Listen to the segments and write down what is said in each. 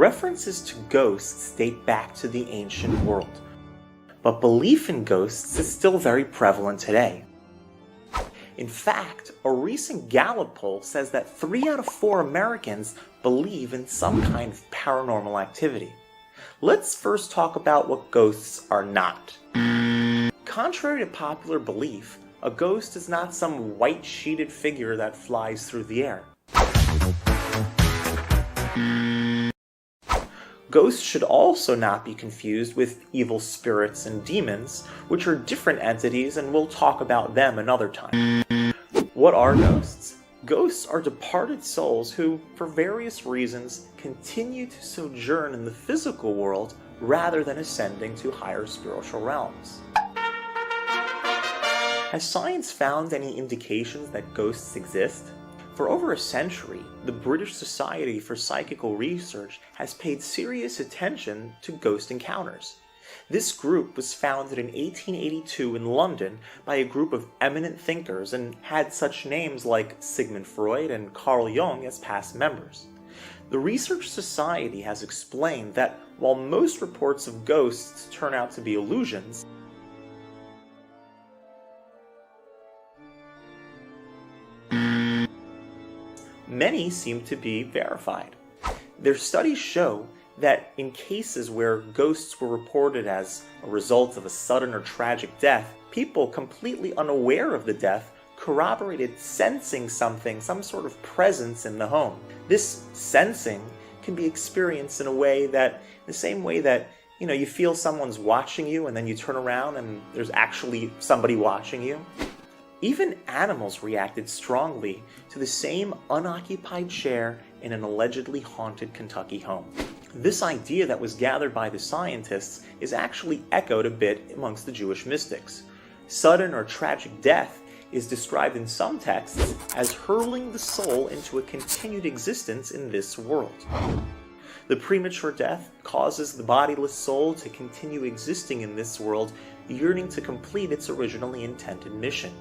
References to ghosts date back to the ancient world, but belief in ghosts is still very prevalent today. In fact, a recent Gallup poll says that 3 out of 4 Americans believe in some kind of paranormal activity. Let's first talk about what ghosts are not. Contrary to popular belief, a ghost is not some white-sheeted figure that flies through the air. Ghosts should also not be confused with evil spirits and demons, which are different entities, and we'll talk about them another time. What are ghosts? Ghosts are departed souls who, for various reasons, continue to sojourn in the physical world rather than ascending to higher spiritual realms. Has science found any indications that ghosts exist? For over a century, the British Society for Psychical Research has paid serious attention to ghost encounters. This group was founded in 1882 in London by a group of eminent thinkers and had such names like Sigmund Freud and Carl Jung as past members. The Research Society has explained that while most reports of ghosts turn out to be illusions, many seem to be verified. Their studies show that in cases where ghosts were reported as a result of a sudden or tragic death, people completely unaware of the death corroborated sensing something, some sort of presence in the home. This sensing can be experienced in the same way that, you feel someone's watching you and then you turn around and there's actually somebody watching you. Even animals reacted strongly to the same unoccupied chair in an allegedly haunted Kentucky home. This idea that was gathered by the scientists is actually echoed a bit amongst the Jewish mystics. Sudden or tragic death is described in some texts as hurling the soul into a continued existence in this world. The premature death causes the bodiless soul to continue existing in this world, yearning to complete its originally intended mission.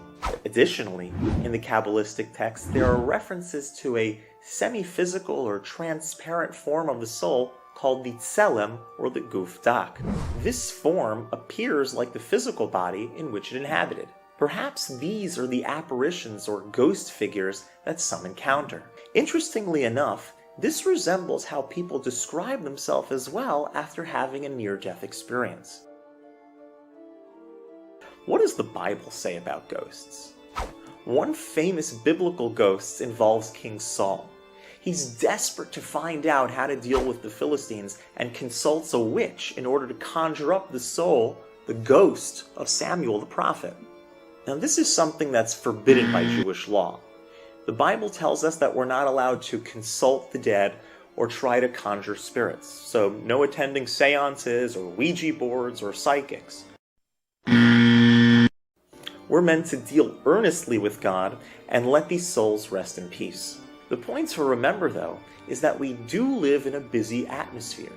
Additionally, in the Kabbalistic text, there are references to a semi-physical or transparent form of the soul called the Tselem, or the Guf Dak. This form appears like the physical body in which it inhabited. Perhaps these are the apparitions or ghost figures that some encounter. Interestingly enough, this resembles how people describe themselves as well after having a near-death experience. What does the Bible say about ghosts? One famous biblical ghost involves King Saul. He's desperate to find out how to deal with the Philistines and consults a witch in order to conjure up the soul, the ghost of Samuel the prophet. Now, this is something that's forbidden by Jewish law. The Bible tells us that we're not allowed to consult the dead or try to conjure spirits, so no attending seances or Ouija boards or psychics. We're meant to deal earnestly with God and let these souls rest in peace. The point to remember, though, is that we do live in a busy atmosphere.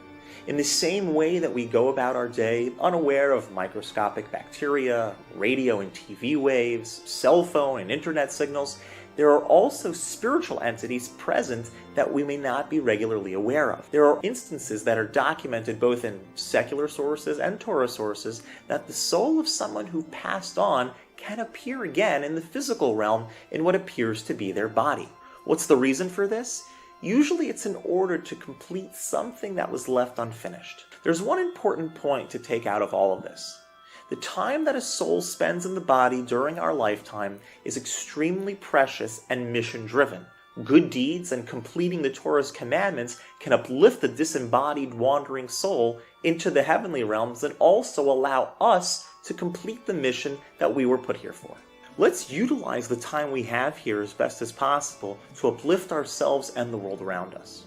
In the same way that we go about our day unaware of microscopic bacteria, radio and TV waves, cell phone and internet signals, there are also spiritual entities present that we may not be regularly aware of. There are instances that are documented both in secular sources and Torah sources that the soul of someone who passed on can appear again in the physical realm in what appears to be their body. What's the reason for this? Usually it's in order to complete something that was left unfinished. There's one important point to take out of all of this. The time that a soul spends in the body during our lifetime is extremely precious and mission-driven. Good deeds and completing the Torah's commandments can uplift the disembodied wandering soul into the heavenly realms and also allow us to complete the mission that we were put here for. Let's utilize the time we have here as best as possible to uplift ourselves and the world around us.